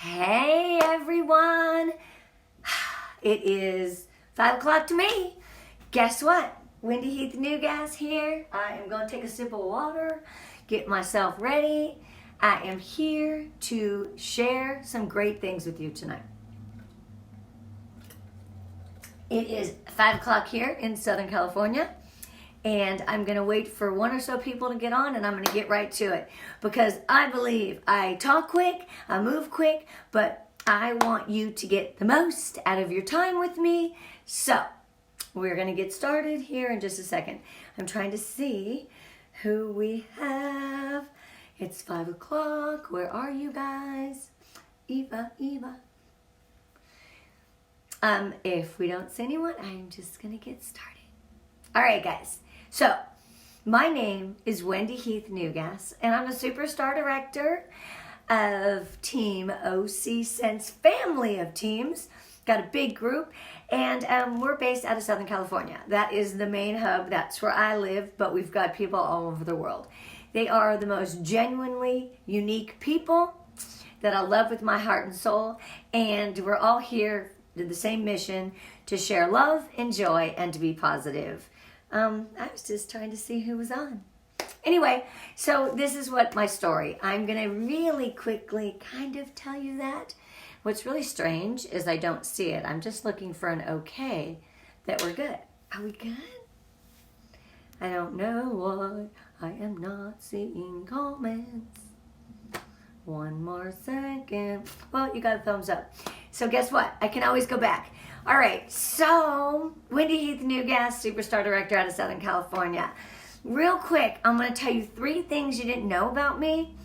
Hey everyone, it is 5 o'clock to me. Guess what? Wendy Heath-Newgass here. I am going to take a sip of water, get myself ready. I am here to share some great things with you tonight. It is 5 o'clock here in Southern California. And I'm going to wait for one or so people to get on, and I'm going to get right to it. Because I believe I talk quick, I move quick, but I want you to get the most out of your time with me. So, we're going to get started here in just a second. I'm trying to see who we have. It's 5 o'clock. Where are you guys? Eva. If we don't see anyone, I'm just going to get started. All right, guys. So, my name is Wendy Heath-Newgass, and I'm a superstar director of Team OC Sense family of teams. Got a big group, and we're based out of Southern California. That is the main hub. That's where I live, but we've got people all over the world. They are the most genuinely unique people that I love with my heart and soul, and we're all here to the same mission, to share love and joy and to be positive. I was just trying to see who was on. Anyway, so this is what my story. I'm going to really quickly kind of tell you that. What's really strange is I don't see it. I'm just looking for an okay that we're good. Are we good? I don't know why I am not seeing comments. One more second. Well, you got a thumbs up. So guess what? I can always go back. All right, so Wendy Heath-Newgass, superstar director out of Southern California. Real quick, I'm going to tell you 3 things you didn't know about me,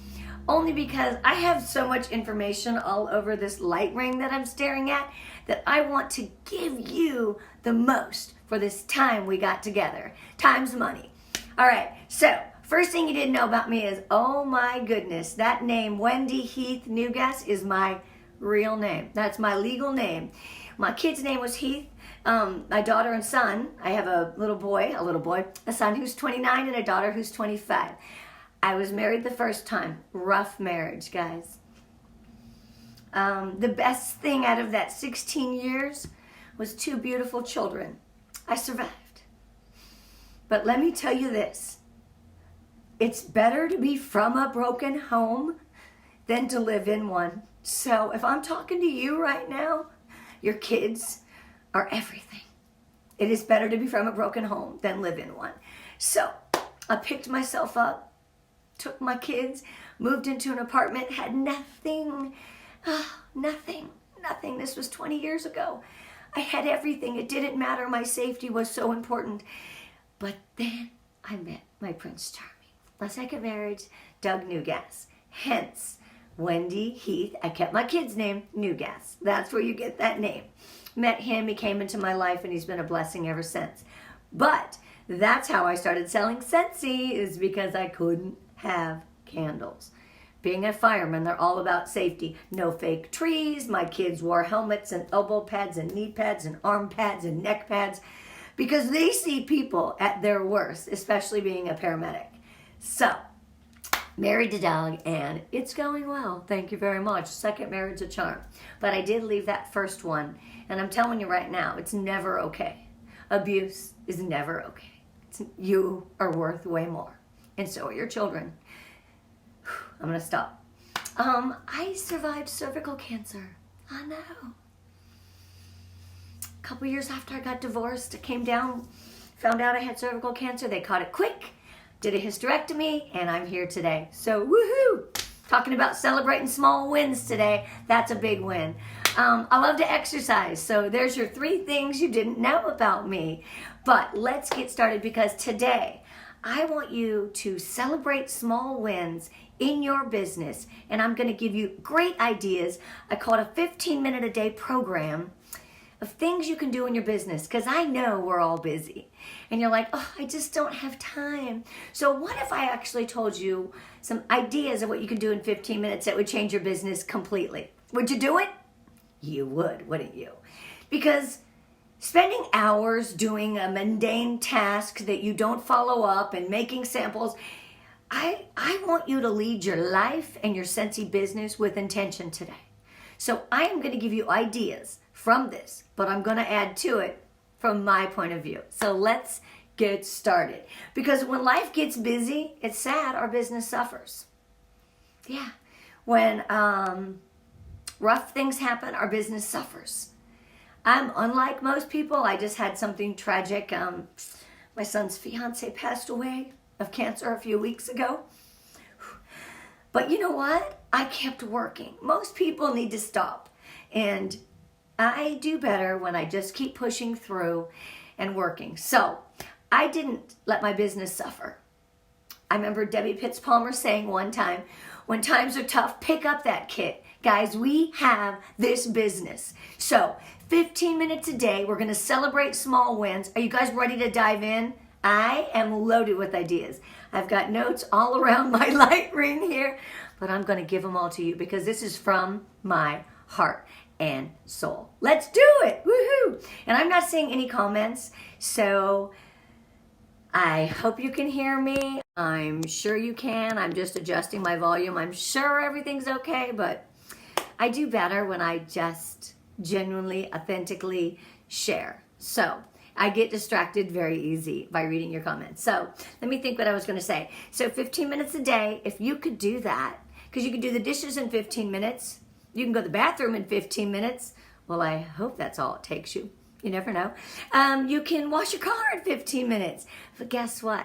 only because I have so much information all over this light ring that I'm staring at that I want to give you the most for this time we got together. Time's money. All right, so first thing you didn't know about me is, oh my goodness, that name, Wendy Heath-Newgass, is my real name. That's my legal name. My kid's name was Heath. My daughter and son, I have a son who's 29 and a daughter who's 25. I was married the first time. Rough marriage, guys. The best thing out of that 16 years was 2 beautiful children. I survived. But let me tell you this. It's better to be from a broken home than to live in one. So if I'm talking to you right now, your kids are everything. It is better to be from a broken home than live in one. So I picked myself up, took my kids, moved into an apartment, had nothing. This was 20 years ago. I had everything. It didn't matter. My safety was so important. But then I met my Prince Charming. My second marriage, Doug Newgass. Hence, Wendy Heath. I kept my kid's name, Newgass. That's where you get that name. Met him, he came into my life, and he's been a blessing ever since. But that's how I started selling Scentsy, is because I couldn't have candles. Being a fireman, they're all about safety. No fake trees. My kids wore helmets and elbow pads and knee pads and arm pads and neck pads because they see people at their worst, especially being a paramedic. So, married to Doug, and it's going well. Thank you very much. Second marriage a charm. But I did leave that first one, and I'm telling you right now, it's never okay. Abuse is never okay. You are worth way more, and so are your children. I'm going to stop. I survived cervical cancer. I know. A couple years after I got divorced, I came down, found out I had cervical cancer. They caught it quick. Did a hysterectomy, and I'm here today. So, woohoo! Talking about celebrating small wins today. That's a big win. I love to exercise, so there's your 3 things you didn't know about me. But let's get started, because today I want you to celebrate small wins in your business, and I'm going to give you great ideas. I call it a 15-minute-a-day program of things you can do in your business, because I know we're all busy. And you're like, oh, I just don't have time. So what if I actually told you some ideas of what you can do in 15 minutes that would change your business completely? Would you do it? You would, wouldn't you? Because spending hours doing a mundane task that you don't follow up and making samples, I want you to lead your life and your Scentsy business with intention today. So I am going to give you ideas from this, but I'm going to add to it from my point of view. So let's get started. Because when life gets busy, it's sad, our business suffers. Yeah. When rough things happen, our business suffers. I'm unlike most people. I just had something tragic. My son's fiance passed away of cancer a few weeks ago. But you know what? I kept working. Most people need to stop. And I do better when I just keep pushing through and working. So I didn't let my business suffer. I remember Debbie Pitts-Palmer saying one time, when times are tough, pick up that kit. Guys, we have this business. So 15 minutes a day, we're going to celebrate small wins. Are you guys ready to dive in? I am loaded with ideas. I've got notes all around my light ring here, but I'm going to give them all to you because this is from my heart and soul. Let's do it. Woohoo! And I'm not seeing any comments, so I hope you can hear me. I'm sure you can. I'm just adjusting my volume. I'm sure everything's okay, but I do better when I just genuinely, authentically share. So I get distracted very easy by reading your comments. So let me think what I was going to say. So 15 minutes a day, if you could do that, because you can do the dishes in 15 minutes, you can go to the bathroom in 15 minutes. Well, I hope that's all it takes you. You never know. You can wash your car in 15 minutes. But guess what?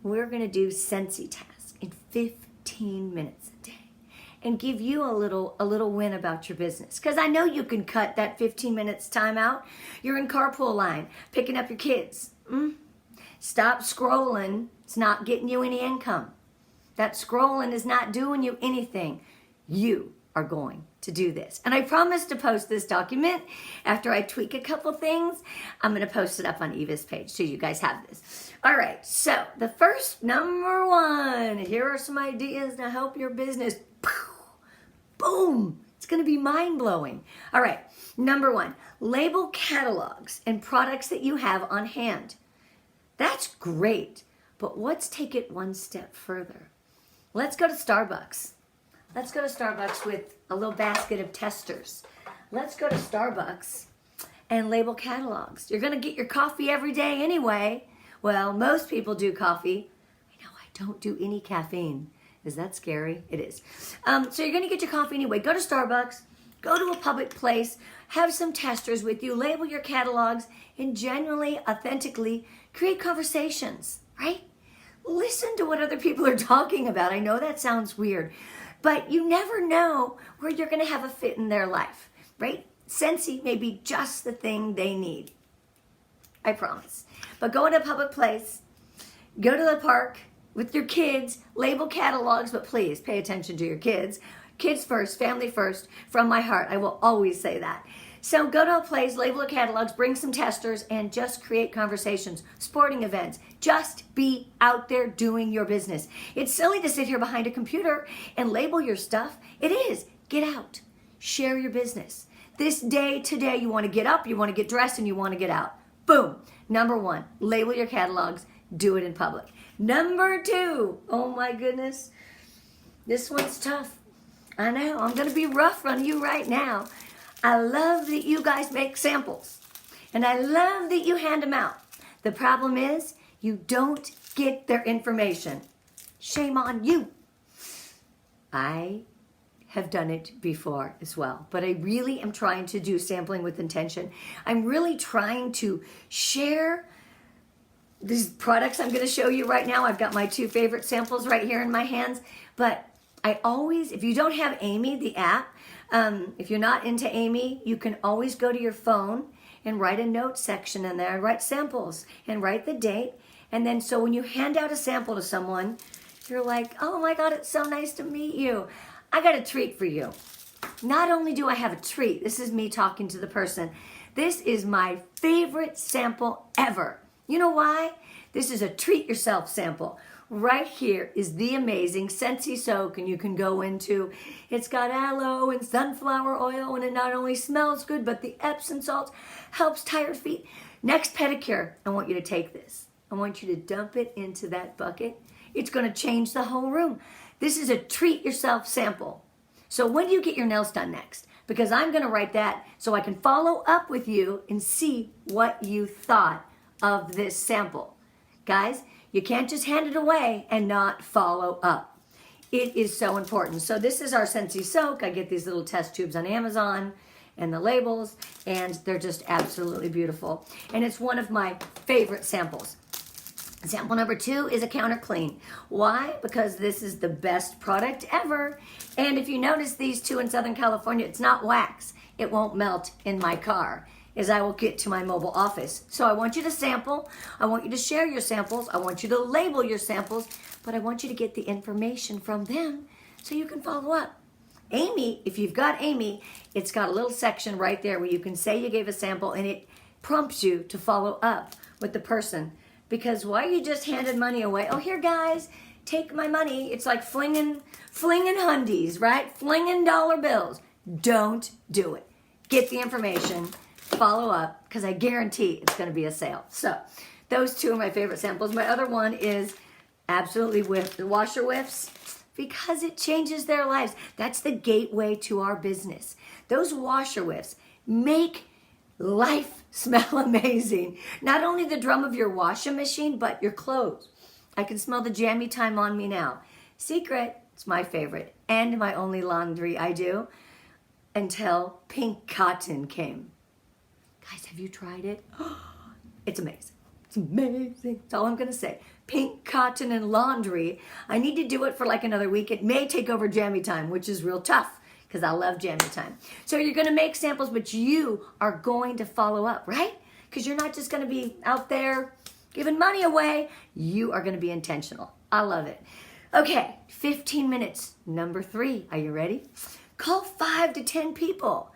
We're going to do Scentsy tasks in 15 minutes a day and give you a little win about your business. Because I know you can cut that 15 minutes time out. You're in carpool line, picking up your kids. Stop scrolling. It's not getting you any income. That scrolling is not doing you anything. You are going to do this. And I promise to post this document after I tweak a couple things. I'm going to post it up on Eva's page so you guys have this. All right, so the first, number one, here are some ideas to help your business. Boom! It's going to be mind-blowing. All right, number one, label catalogs and products that you have on hand. That's great, but let's take it one step further. Let's go to Starbucks. Let's go to Starbucks with a little basket of testers. Let's go to Starbucks and label catalogs. You're going to get your coffee every day anyway. Well, most people do coffee. I know I don't do any caffeine. Is that scary? It is. So you're going to get your coffee anyway. Go to Starbucks. Go to a public place. Have some testers with you. Label your catalogs and genuinely, authentically create conversations, right? Listen to what other people are talking about. I know that sounds weird, but you never know where you're going to have a fit in their life, right? Scentsy may be just the thing they need. I promise. But go in a public place, go to the park with your kids, label catalogs, but please pay attention to your kids. Kids first, family first, from my heart. I will always say that. So go to a place, label the catalogs, bring some testers, and just create conversations, sporting events. Just be out there doing your business. It's silly to sit here behind a computer and label your stuff. It is. Get out. Share your business. This day, today, you want to get up, you want to get dressed, and you want to get out. Boom. Number one, label your catalogs. Do it in public. Number two, oh my goodness. This one's tough. I know. I'm going to be rough on you right now. I love that you guys make samples. And I love that you hand them out. The problem is you don't get their information. Shame on you. I have done it before as well. But I really am trying to do sampling with intention. I'm really trying to share these products I'm going to show you right now. I've got my two favorite samples right here in my hands. But I always, if you don't have Amy, the app, if you're not into Amy, you can always go to your phone and write a note section in there, write samples and write the date. And then so when you hand out a sample to someone, you're like, oh my God, it's so nice to meet you. I got a treat for you. Not only do I have a treat, this is me talking to the person. This is my favorite sample ever. You know why? This is a treat yourself sample. Right here is the amazing Scentsy soak, and you can go into, it's got aloe and sunflower oil, and it not only smells good, but the Epsom salts helps tired feet. Next pedicure, I want you to take this. I want you to dump it into that bucket. It's going to change the whole room. This is a treat yourself sample. So when do you get your nails done next? because I'm going to write that so I can follow up with you and see what you thought of this sample. Guys, you can't just hand it away and not follow up. It is so important. So this is our Scentsy Soak. I get these little test tubes on Amazon and the labels, and they're just absolutely beautiful. And it's one of my favorite samples. Sample number 2 is a counter clean. Why? Because this is the best product ever. And if you notice these two in Southern California, it's not wax. It won't melt in my car as I will get to my mobile office. So I want you to sample. I want you to share your samples. I want you to label your samples, but I want you to get the information from them so you can follow up. Amy, if you've got Amy, it's got a little section right there where you can say you gave a sample and it prompts you to follow up with the person. Because why you just handed money away? Oh, here, guys, take my money. It's like flinging hundies, right? Flinging dollar bills. Don't do it. Get the information, follow up, because I guarantee it's going to be a sale. So those two are my favorite samples. My other one is absolutely the washer whiffs, because it changes their lives. That's the gateway to our business. Those washer whiffs make life smell amazing. Not only the drum of your washing machine, but your clothes. I can smell the jammy time on me now. Secret, it's my favorite and my only laundry I do until pink cotton came. Guys, have you tried it? It's amazing. It's amazing. That's all I'm going to say. Pink cotton and laundry. I need to do it for like another week. It may take over jammy time, which is real tough, because I love jammy time. So you're going to make samples, but you are going to follow up, right? Because you're not just going to be out there giving money away. You are going to be intentional. I love it. Okay, 15 minutes. Number 3. Are you ready? Call 5 to 10 people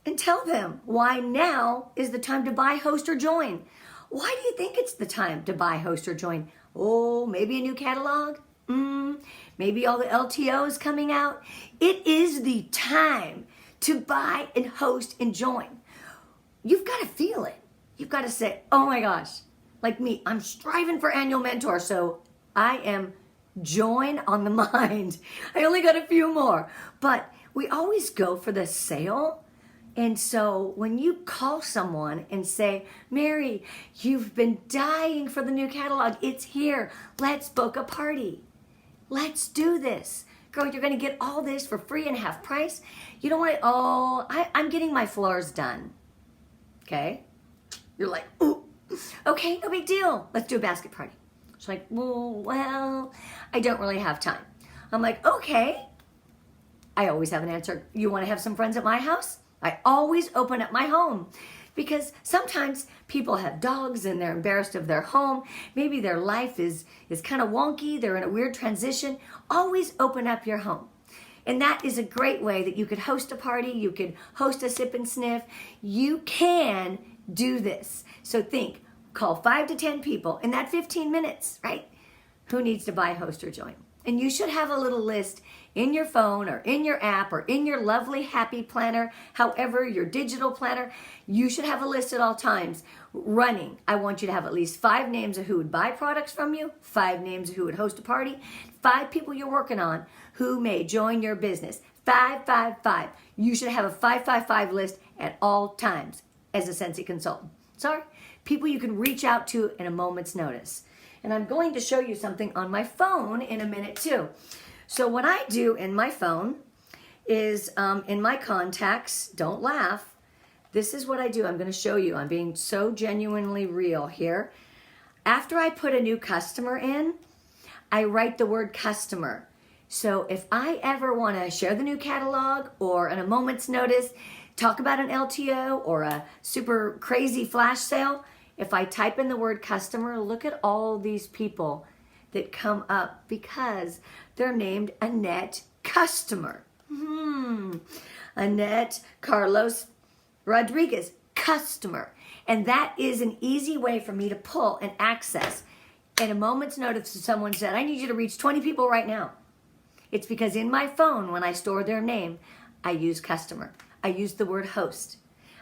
and tell them why now is the time to buy, host, or join. Why do you think it's the time to buy, host, or join? Oh, maybe a new catalog? Maybe all the LTOs coming out. It is the time to buy and host and join. You've got to feel it. You've got to say, oh my gosh, like me, I'm striving for annual mentor, so I am join on the mind. I only got a few more, but we always go for the sale. And so when you call someone and say, Mary, you've been dying for the new catalog. It's here. Let's book a party. Let's do this. Girl, you're going to get all this for free and half price. You don't want to, I'm getting my floors done. Okay? You're like, ooh, okay, no big deal. Let's do a basket party. She's like, well, I don't really have time. I'm like, okay. I always have an answer. You want to have some friends at my house? I always open up my home, because sometimes people have dogs and they're embarrassed of their home. Maybe their life is kind of wonky. They're in a weird transition. Always open up your home. And that is a great way that you could host a party. You could host a sip and sniff. You can do this. So think, call 5 to 10 people in that 15 minutes, right? Who needs to buy, host, or join? And you should have a little list in your phone or in your app or in your lovely happy planner, however, your digital planner. You should have a list at all times running. I want you to have at least 5 names of who would buy products from you, 5 names of who would host a party, 5 people you're working on who may join your business. 5, 5, 5. You should have a 555 list at all times as a Scentsy consultant. Sorry, people you can reach out to in a moment's notice. And I'm going to show you something on my phone in a minute too. So what I do in my phone is in my contacts, don't laugh. This is what I do. I'm going to show you. I'm being so genuinely real here. After I put a new customer in, I write the word customer. So if I ever want to share the new catalog or in a moment's notice, talk about an LTO or a super crazy flash sale, if I type in the word customer, look at all these people that come up because they're named Annette Customer. Annette Carlos Rodriguez Customer. And that is an easy way for me to pull and access. At a moment's notice, if someone said, I need you to reach 20 people right now. It's because in my phone, when I store their name, I use customer. I use the word host.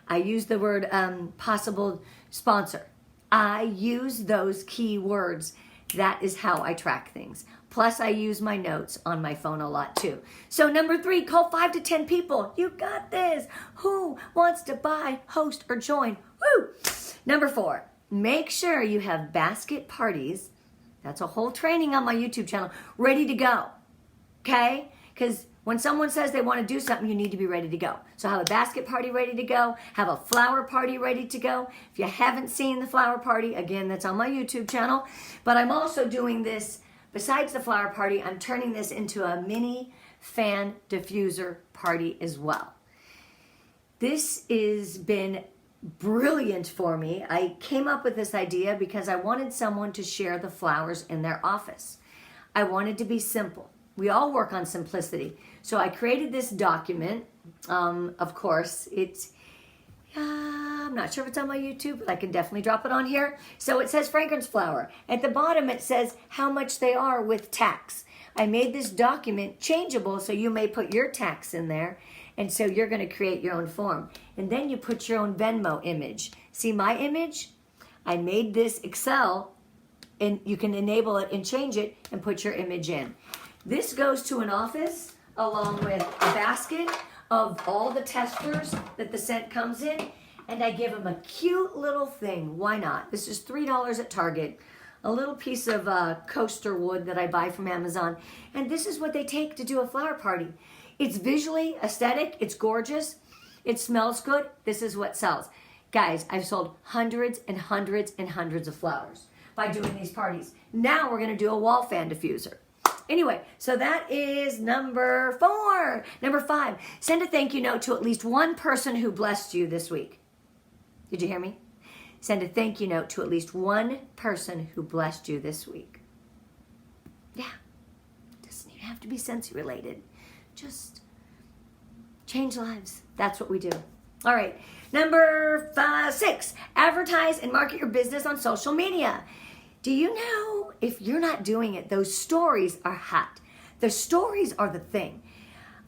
I use the word possible sponsor. I use those key words. That is how I track things. Plus, I use my notes on my phone a lot too. So number 3, call 5 to 10 people. You got this. Who wants to buy, host, or join? Woo! Number 4, make sure you have basket parties. That's a whole training on my YouTube channel, ready to go. Okay? Because when someone says they want to do something, you need to be ready to go. So have a basket party ready to go. Have a flower party ready to go. If you haven't seen the flower party, again, that's on my YouTube channel. But I'm also doing this, besides the flower party, I'm turning this into a mini fan diffuser party as well. This has been brilliant for me. I came up with this idea because I wanted someone to share the flowers in their office. I wanted to be simple. We all work on simplicity. So I created this document. Of course, I'm not sure if it's on my YouTube, but I can definitely drop it on here. So it says fragrance flower. At the bottom, it says how much they are with tax. I made this document changeable, so you may put your tax in there. And so you're going to create your own form. And then you put your own Venmo image. See my image? I made this Excel, and you can enable it and change it and put your image in. This goes to an office along with a basket of all the testers that the scent comes in, and I give them a cute little thing. Why not? This is $3 at Target, a little piece of coaster wood that I buy from Amazon, and this is what they take to do a flower party. It's visually aesthetic, it's gorgeous, it smells good. This is what sells. Guys, I've sold hundreds and hundreds and hundreds of flowers by doing these parties. Now we're gonna do a wall fan diffuser. Anyway, so that is number 4. Number 5, send a thank you note to at least one person who blessed you this week. Did you hear me? Send a thank you note to at least one person who blessed you this week. Yeah, doesn't even have to be Scentsy related. Just change lives. That's what we do. All right, number 6, advertise and market your business on social media. Do you know, if you're not doing it, those stories are hot. The stories are the thing.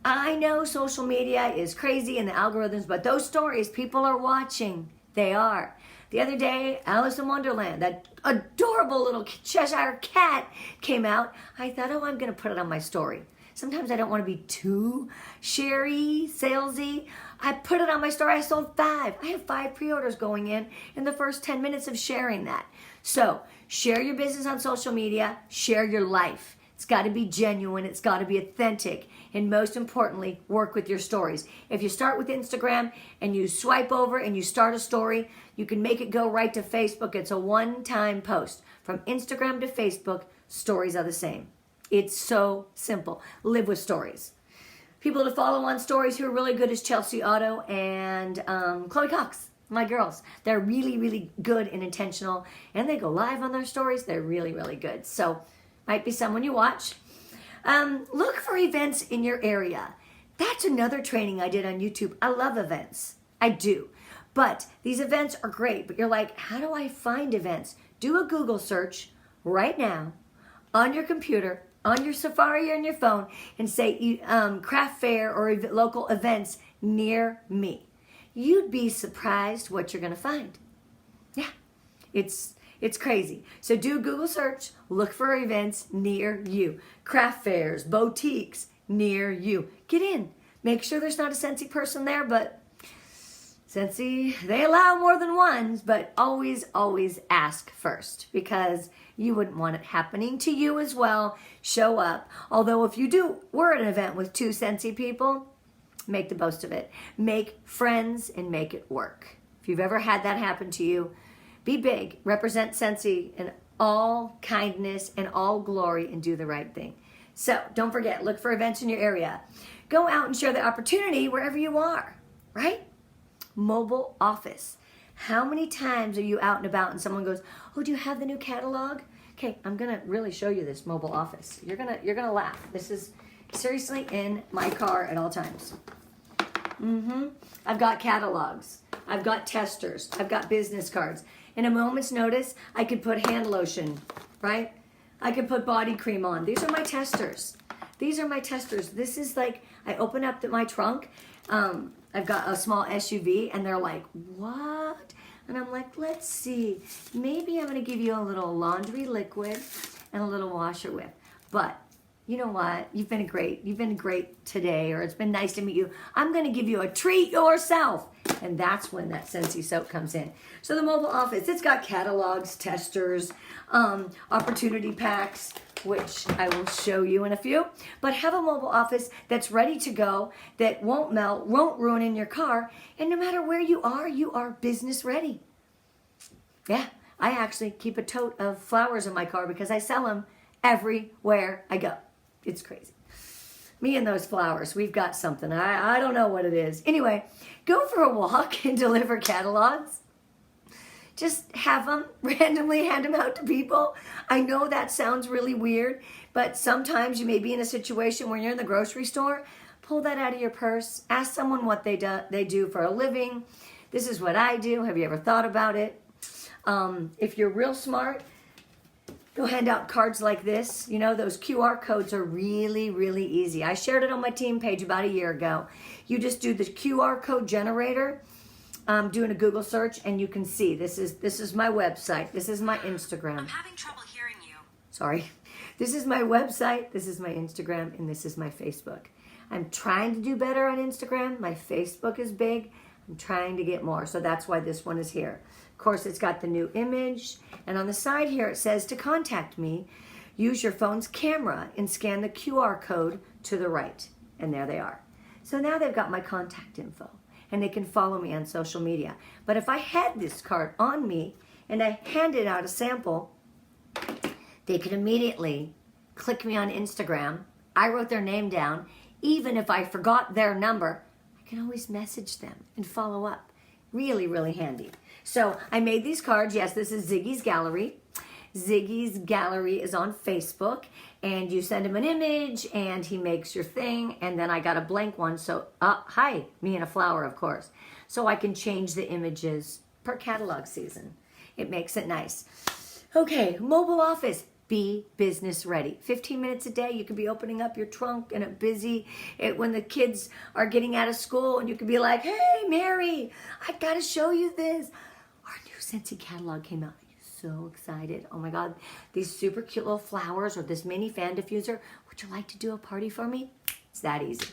I know social media is crazy and the algorithms, but those stories, people are watching. They are. The other day, Alice in Wonderland, that adorable little Cheshire cat came out. I thought, oh, I'm going to put it on my story. Sometimes I don't want to be too sharey, salesy. I put it on my story. I sold 5. I have 5 pre-orders going in the first 10 minutes of sharing that. So share your business on social media. Share your life. It's got to be genuine. It's got to be authentic. And most importantly, work with your stories. If you start with Instagram and you swipe over and you start a story, you can make it go right to Facebook. It's a one-time post. From Instagram to Facebook, stories are the same. It's so simple. Live with stories. People to follow on stories who are really good is Chelsea Otto and Chloe Cox, my girls. They're really, really good and intentional, and they go live on their stories. They're really, really good. So might be someone you watch. Look for events in your area. That's another training I did on YouTube. I love events. I do. But these events are great. But you're like, how do I find events? Do a Google search right now on your computer, on your Safari or on your phone, and say craft fair or local events near me. You'd be surprised what you're going to find. Yeah, it's crazy. So do a Google search, look for events near you. Craft fairs, boutiques near you. Get in. Make sure there's not a Scentsy person there, but Scentsy, they allow more than one, but always, always ask first, because you wouldn't want it happening to you as well. Show up. Although if you were at an event with 2 Scentsy people, make the most of it. Make friends and make it work. If you've ever had that happen to you, be big. Represent Scentsy in all kindness and all glory and do the right thing. So don't forget, look for events in your area. Go out and share the opportunity wherever you are, right? Mobile office. How many times are you out and about and someone goes, oh, do you have the new catalog? Okay, I'm gonna really show you this mobile office. You're gonna laugh. This is seriously in my car at all times. I've got catalogs. I've got testers. I've got business cards. In a moment's notice, I could put hand lotion, right? I could put body cream on. These are my testers. These are my testers. This is like, I open up my trunk. I've got a small SUV, and they're like, what? And I'm like, let's see. Maybe I'm going to give you a little laundry liquid and a little washer whip. But you know what? You've been great today, or it's been nice to meet you. I'm going to give you a treat yourself. And that's when that Scentsy soap comes in. So the mobile office, it's got catalogs, testers, opportunity packs, which I will show you in a few. But have a mobile office that's ready to go, that won't melt, won't ruin in your car. And no matter where you are business ready. Yeah, I actually keep a tote of flowers in my car because I sell them everywhere I go. It's crazy. Me and those flowers, we've got something. I don't know what it is. Anyway, go for a walk and deliver catalogs. Just have them, randomly hand them out to people. I know that sounds really weird, but sometimes you may be in a situation where you're in the grocery store. Pull that out of your purse. Ask someone what they do for a living. This is what I do. Have you ever thought about it? If you're real smart, go hand out cards like this. You know, those QR codes are really, really easy. I shared it on my team page about a year ago. You just do the QR code generator, doing a Google search, and you can see this is my website. This is my Instagram. I'm having trouble hearing you. Sorry. This is my website. This is my Instagram, and this is my Facebook. I'm trying to do better on Instagram. My Facebook is big. I'm trying to get more, so that's why this one is here. Of course, it's got the new image, and on the side here it says to contact me, use your phone's camera and scan the QR code to the right, and there they are. So now they've got my contact info, and they can follow me on social media. But if I had this card on me and I handed out a sample, they could immediately click me on Instagram. I wrote their name down. Even if I forgot their number, I can always message them and follow up. Really, really handy. So I made these cards. Yes, this is Ziggy's Gallery. Ziggy's Gallery is on Facebook, and you send him an image and he makes your thing, and then I got a blank one. So, hi, me and a flower, of course. So I can change the images per catalog season. It makes it nice. Okay, mobile office. Be business ready. 15 minutes a day, you could be opening up your trunk and when the kids are getting out of school, and you could be like, hey, Mary, I got to show you this. Our new Scentsy catalog came out. I'm so excited. Oh my God, these super cute little flowers, or this mini fan diffuser. Would you like to do a party for me? It's that easy.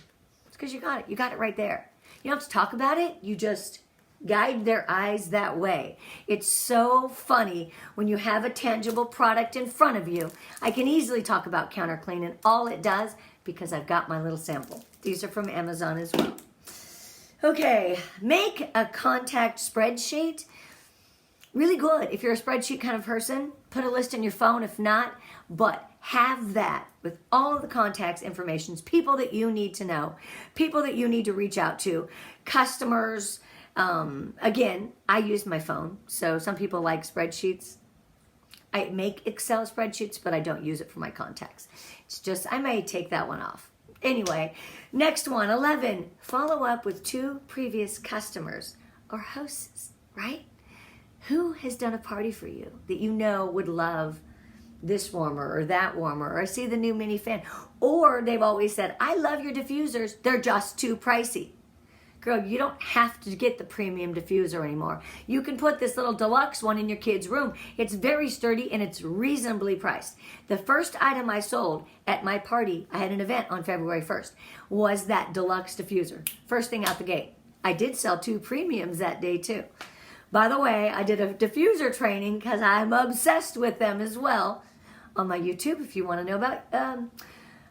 It's because you got it. You got it right there. You don't have to talk about it. You just guide their eyes that way. It's so funny when you have a tangible product in front of you. I can easily talk about counter clean and all it does because I've got my little sample. These are from Amazon as well. Okay, make a contact spreadsheet. Really good. If you're a spreadsheet kind of person, put a list in your phone. If not, but have that with all of the contacts information, people that you need to know, people that you need to reach out to, customers. Again, I use my phone, so some people like spreadsheets. I make Excel spreadsheets, but I don't use it for my contacts. It's just, I may take that one off. Anyway, next one, 11, follow up with 2 previous customers or hosts, right? Who has done a party for you that you know would love this warmer or that warmer, or see the new mini fan, or they've always said, I love your diffusers, they're just too pricey. Girl, you don't have to get the premium diffuser anymore. You can put this little deluxe one in your kid's room. It's very sturdy and it's reasonably priced. The first item I sold at my party, I had an event on February 1st, was that deluxe diffuser. First thing out the gate. I did sell 2 premiums that day too. By the way, I did a diffuser training because I'm obsessed with them as well on my YouTube. If you want to know about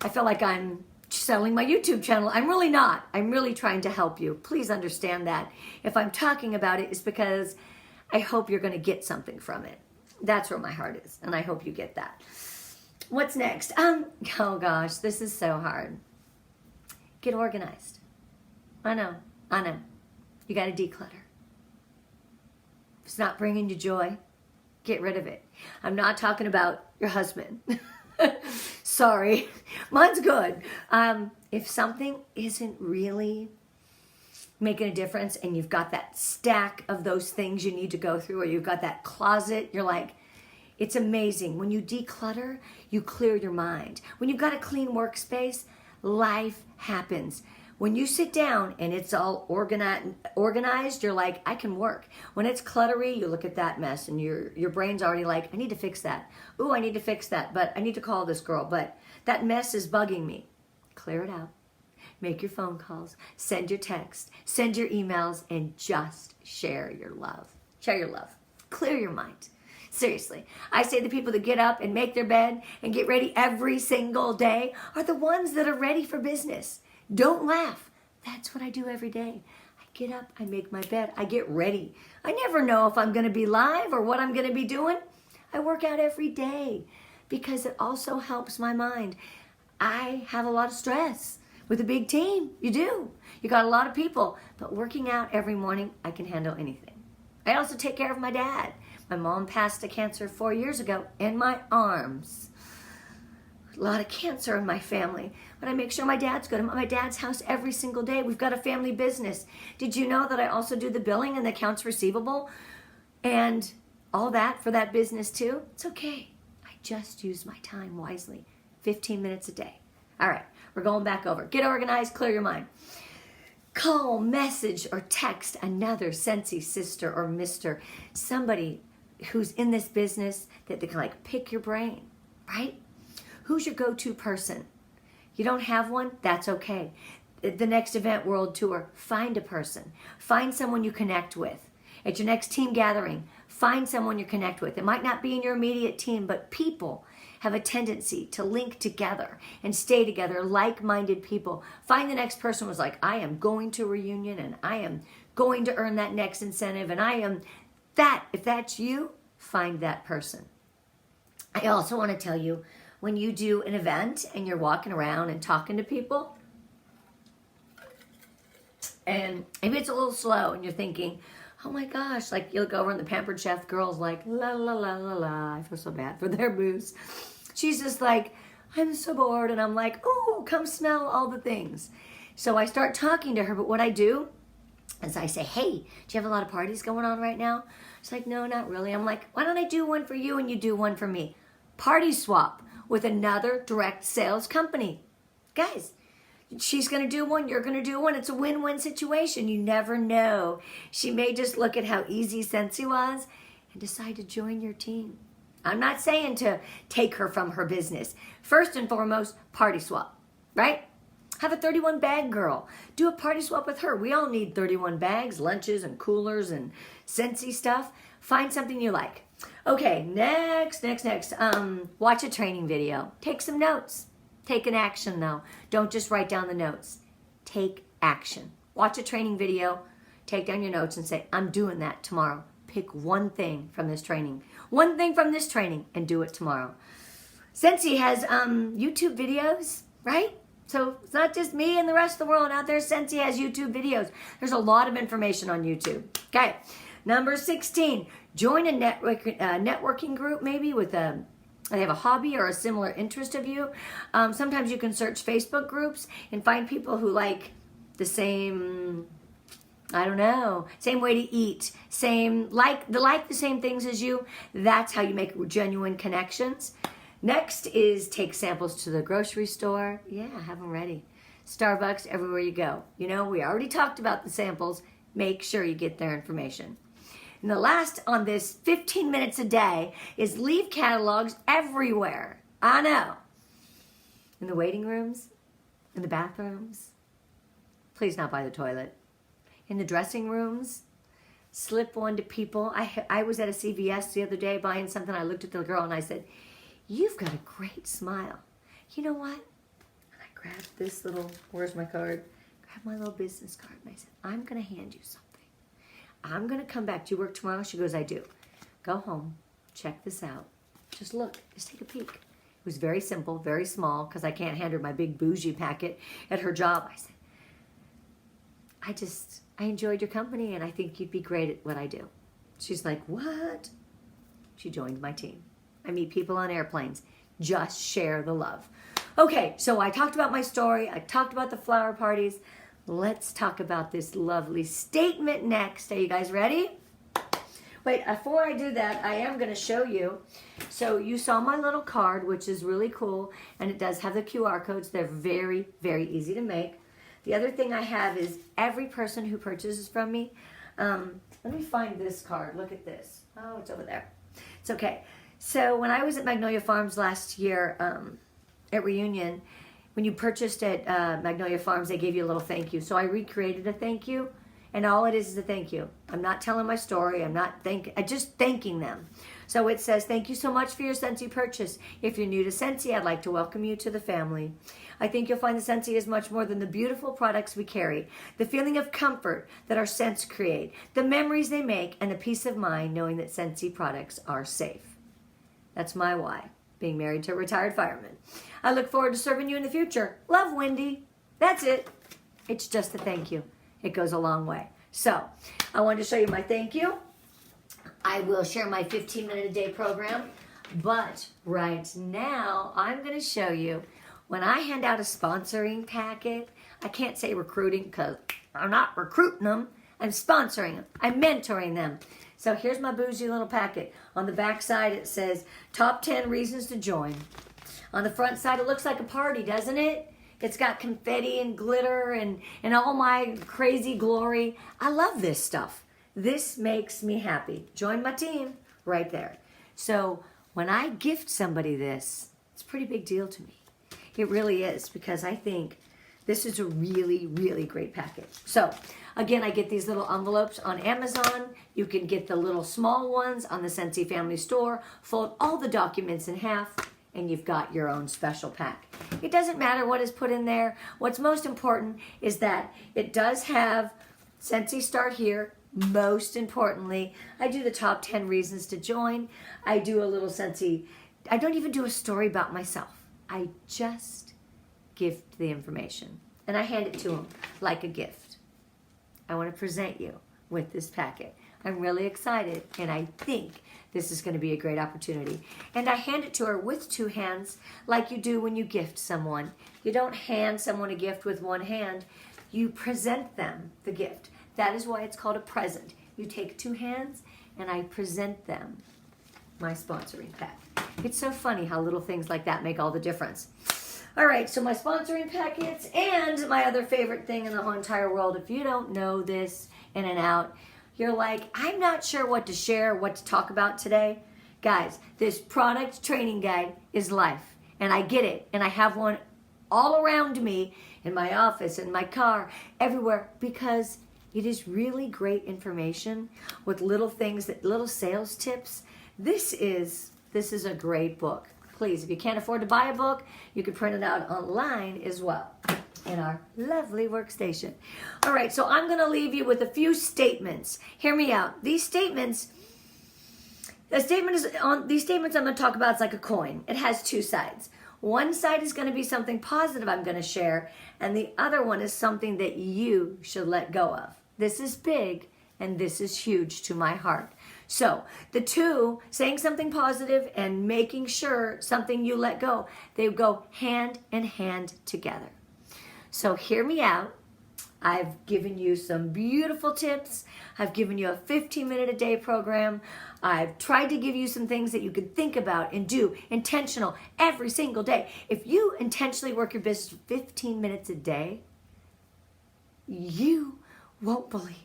I feel like I'm selling my YouTube channel. I'm really not. I'm really trying to help you. Please understand that. If I'm talking about it, it's because I hope you're going to get something from it. That's where my heart is, and I hope you get that. What's next? Oh gosh, this is so hard. Get organized. I know. You got to declutter. If it's not bringing you joy, get rid of it. I'm not talking about your husband. Sorry, mine's good. If something isn't really making a difference and you've got that stack of those things you need to go through, or you've got that closet, you're like, it's amazing. When you declutter, you clear your mind. When you've got a clean workspace, life happens. When you sit down and it's all organized, you're like, I can work. When it's cluttery, you look at that mess and your brain's already like, I need to fix that. Ooh, I need to fix that, but I need to call this girl, but that mess is bugging me. Clear it out. Make your phone calls, send your text, send your emails, and just share your love. Share your love. Clear your mind. Seriously. I say the people that get up and make their bed and get ready every single day are the ones that are ready for business. Don't laugh. That's what I do every day. I get up, I make my bed, I get ready. I never know if I'm going to be live or what I'm going to be doing. I work out every day because it also helps my mind. I have a lot of stress. With a big team, you do. You got a lot of people, but working out every morning, I can handle anything. I also take care of my dad. My mom passed of cancer 4 years ago in my arms. A lot of cancer in my family, but I make sure my dad's good. I'm at my dad's house every single day. We've got a family business. Did you know that I also do the billing and the accounts receivable and all that for that business too? It's okay. I just use my time wisely. 15 minutes a day. All right, we're going back over. Get organized, clear your mind. Call, message, or text another Scentsy sister or mister, somebody who's in this business that they can like pick your brain, right? Who's your go-to person? You don't have one? That's okay. The next event world tour, find a person. Find someone you connect with. At your next team gathering, find someone you connect with. It might not be in your immediate team, but people have a tendency to link together and stay together, like-minded people. Find the next person who's like, I am going to a reunion and I am going to earn that next incentive and I am that. If that's you, find that person. I also want to tell you, when you do an event and you're walking around and talking to people, and maybe it's a little slow and you're thinking, oh my gosh, like you look over and the Pampered Chef girl's like, la la la la la, I feel so bad for their booze. She's just like, I'm so bored. And I'm like, oh, come smell all the things. So I start talking to her, but what I do is I say, hey, do you have a lot of parties going on right now? She's like, no, not really. I'm like, why don't I do one for you and you do one for me? Party swap with another direct sales company. Guys, she's going to do one, you're going to do one. It's a win-win situation. You never know. She may just look at how easy Scentsy was and decide to join your team. I'm not saying to take her from her business. First and foremost, party swap, right? Have a 31 bag girl. Do a party swap with her. We all need 31 bags, lunches and coolers and Scentsy stuff. Find something you like. Okay, next. Watch a training video. Take some notes. Take an action though. Don't just write down the notes. Take action. Watch a training video. Take down your notes and say, I'm doing that tomorrow. Pick one thing from this training. One thing from this training and do it tomorrow. Scentsy has YouTube videos, right? So it's not just me and the rest of the world out there. Scentsy has YouTube videos. There's a lot of information on YouTube. Okay, number 16. Join a networking group maybe with they have a hobby or a similar interest of you. Sometimes you can search Facebook groups and find people who like the same, I don't know, same way to eat, like the same things as you. That's how you make genuine connections. Next is take samples to the grocery store. Yeah, have them ready. Starbucks, everywhere you go. You know, we already talked about the samples. Make sure you get their information. And the last on this 15 minutes a day is leave catalogs everywhere. I know. In the waiting rooms, in the bathrooms. Please not by the toilet. In the dressing rooms. Slip one to people. I was at a CVS the other day buying something. I looked at the girl and I said, you've got a great smile. You know what? And I grabbed this little, where's my card? Grabbed my little business card and I said, I'm going to hand you something. I'm going to come back. Do you work tomorrow? She goes, I do. Go home. Check this out. Just look. Just take a peek. It was very simple, very small, because I can't hand her my big bougie packet at her job. I said, I enjoyed your company, and I think you'd be great at what I do. She's like, what? She joined my team. I meet people on airplanes. Just share the love. Okay, so I talked about my story. I talked about the flower parties. Let's talk about this lovely statement next. Are you guys ready? Wait, before I do that, I am going to show you. So you saw my little card, which is really cool, and it does have the QR codes. They're very, very easy to make. The other thing I have is every person who purchases from me, let me find this card. Look at this. Oh, it's over there. It's okay. So when I was at Magnolia Farms last year at Reunion, when you purchased at Magnolia Farms, they gave you a little thank you. So I recreated a thank you, and all it is a thank you. I'm not telling my story. I'm just thanking them. So it says, thank you so much for your Scentsy purchase. If you're new to Scentsy, I'd like to welcome you to the family. I think you'll find the Scentsy is much more than the beautiful products we carry, the feeling of comfort that our scents create, the memories they make, and the peace of mind knowing that Scentsy products are safe. That's my why, being married to a retired fireman. I look forward to serving you in the future. Love, Wendy. That's it. It's just a thank you. It goes a long way. So I wanted to show you my thank you. I will share my 15-minute-a-day program, but right now I'm going to show you when I hand out a sponsoring packet. I can't say recruiting because I'm not recruiting them. I'm sponsoring them. I'm mentoring them. So here's my bougie little packet. On the back side it says top 10 reasons to join. On the front side it looks like a party, doesn't it? It's got confetti and glitter and all my crazy glory. I love this stuff. This makes me happy. Join my team right there. So when I gift somebody this, it's a pretty big deal to me. It really is, because I think this is a really, really great packet. So again, I get these little envelopes on Amazon. You can get the little small ones on the Scentsy Family Store. Fold all the documents in half, and you've got your own special pack. It doesn't matter what is put in there. What's most important is that it does have Scentsy Start Here. Most importantly, I do the top 10 reasons to join. I do a little Scentsy. I don't even do a story about myself. I just gift the information, and I hand it to them like a gift. I want to present you with this packet. I'm really excited, and I think this is going to be a great opportunity. And I hand it to her with two hands, like you do when you gift someone. You don't hand someone a gift with one hand. You present them the gift. That is why it's called a present. You take two hands, and I present them my sponsoring pack. It's so funny how little things like that make all the difference. All right, so my sponsoring packets and my other favorite thing in the whole entire world. If you don't know this in and out, you're like, I'm not sure what to share, what to talk about today. Guys, this product training guide is life, and I get it, and I have one all around me in my office, in my car, everywhere, because it is really great information with little things, little sales tips. This is a great book. Please, if you can't afford to buy a book, you can print it out online as well in our lovely workstation. All right, so I'm going to leave you with a few statements. Hear me out. These statements, these statements I'm going to talk about is like a coin. It has two sides. One side is going to be something positive I'm going to share, and the other one is something that you should let go of. This is big, and this is huge to my heart. So the two, saying something positive and making sure something you let go, they go hand in hand together. So hear me out. I've given you some beautiful tips. I've given you a 15-minute-a-day program. I've tried to give you some things that you can think about and do intentional every single day. If you intentionally work your business for 15 minutes a day, you won't believe.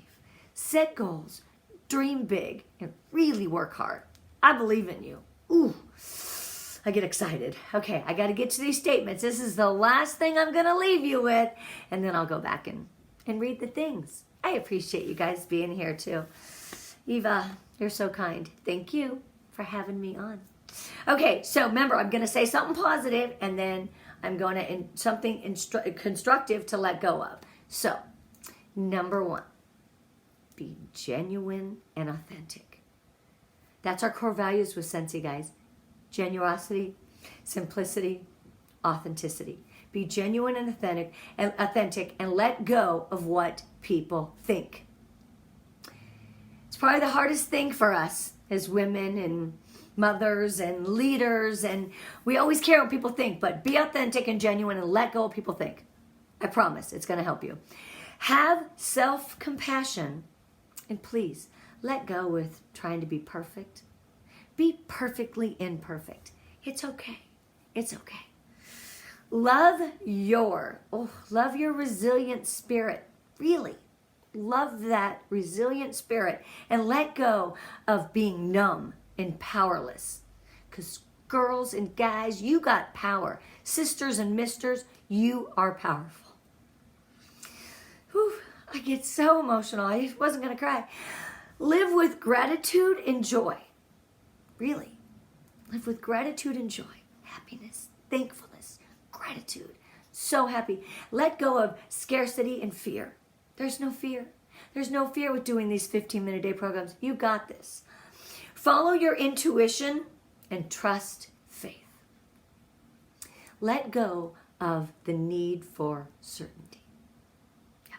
Set goals, dream big, and really work hard. I believe in you. Ooh, I get excited. Okay, I got to get to these statements. This is the last thing I'm going to leave you with, and then I'll go back and read the things. I appreciate you guys being here too. Eva, you're so kind. Thank you for having me on. Okay, so remember, I'm going to say something positive, and then I'm going to something constructive to let go of. So, number one, be genuine and authentic. That's our core values with Scentsy, guys. Generosity, simplicity, authenticity. Be genuine and authentic and let go of what people think. It's probably the hardest thing for us as women and mothers and leaders, and we always care what people think, but be authentic and genuine and let go of what people think. I promise it's going to help you. Have self-compassion, and please let go with trying to be perfect. Be perfectly imperfect. It's okay. It's okay. love your resilient spirit. Really, love that resilient spirit and let go of being numb and powerless. Because girls and guys, you got power. Sisters and misters, you are powerful. Whew, I get so emotional. I wasn't going to cry. Live with gratitude and joy. Really. Live with gratitude and joy. Happiness, thankfulness, gratitude. So happy. Let go of scarcity and fear. There's no fear. There's no fear with doing these 15-minute day programs. You got this. Follow your intuition and trust faith. Let go of the need for certainty. Yeah.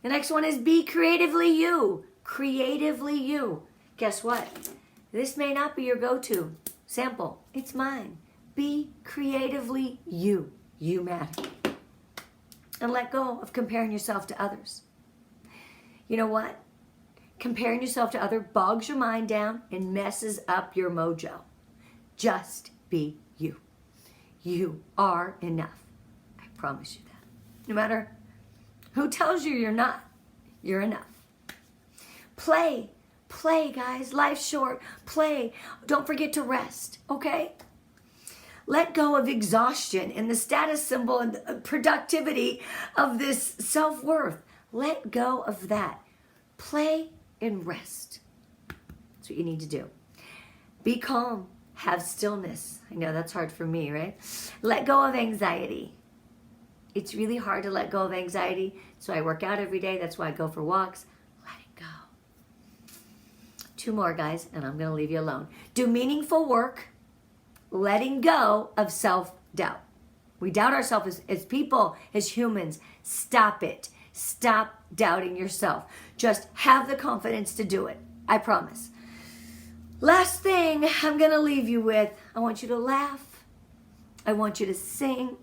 The next one is be creatively you. Creatively you. Guess what? This may not be your go-to sample. It's mine. Be creatively you. You matter. And let go of comparing yourself to others. You know what? Comparing yourself to others bogs your mind down and messes up your mojo. Just be you. You are enough. I promise you that. No matter who tells you you're not, you're enough. Play. Play, guys. Life's short. Play. Don't forget to rest, okay? Let go of exhaustion and the status symbol and the productivity of this self-worth. Let go of that. Play and rest. That's what you need to do. Be calm. Have stillness. I know that's hard for me, right? Let go of anxiety. It's really hard to let go of anxiety, so I work out every day. That's why I go for walks. Let it go. 2 more, guys, and I'm going to leave you alone. Do meaningful work. Letting go of self-doubt. We doubt ourselves as people, as humans. Stop it. Stop doubting yourself. Just have the confidence to do it. I promise. Last thing I'm going to leave you with, I want you to laugh. I want you to sing.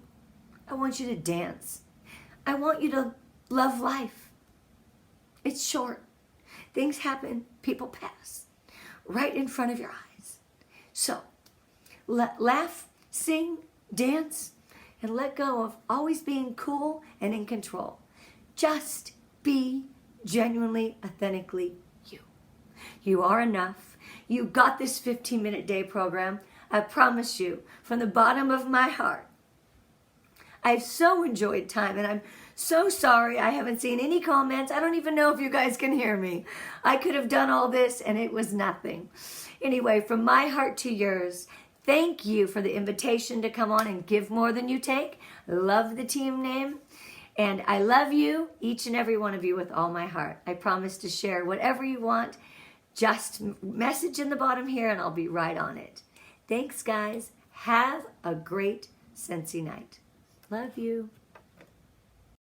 I want you to dance. I want you to love life. It's short. Things happen. People pass right in front of your eyes. So, laugh, sing, dance, and let go of always being cool and in control. Just be genuinely, authentically you. You are enough. You got this 15-minute day program. I promise you, from the bottom of my heart, I've so enjoyed time, and I'm so sorry I haven't seen any comments. I don't even know if you guys can hear me. I could have done all this, and it was nothing. Anyway, from my heart to yours, thank you for the invitation to come on and give more than you take. Love the team name. And I love you, each and every one of you, with all my heart. I promise to share whatever you want. Just message in the bottom here and I'll be right on it. Thanks, guys. Have a great Scentsy night. Love you.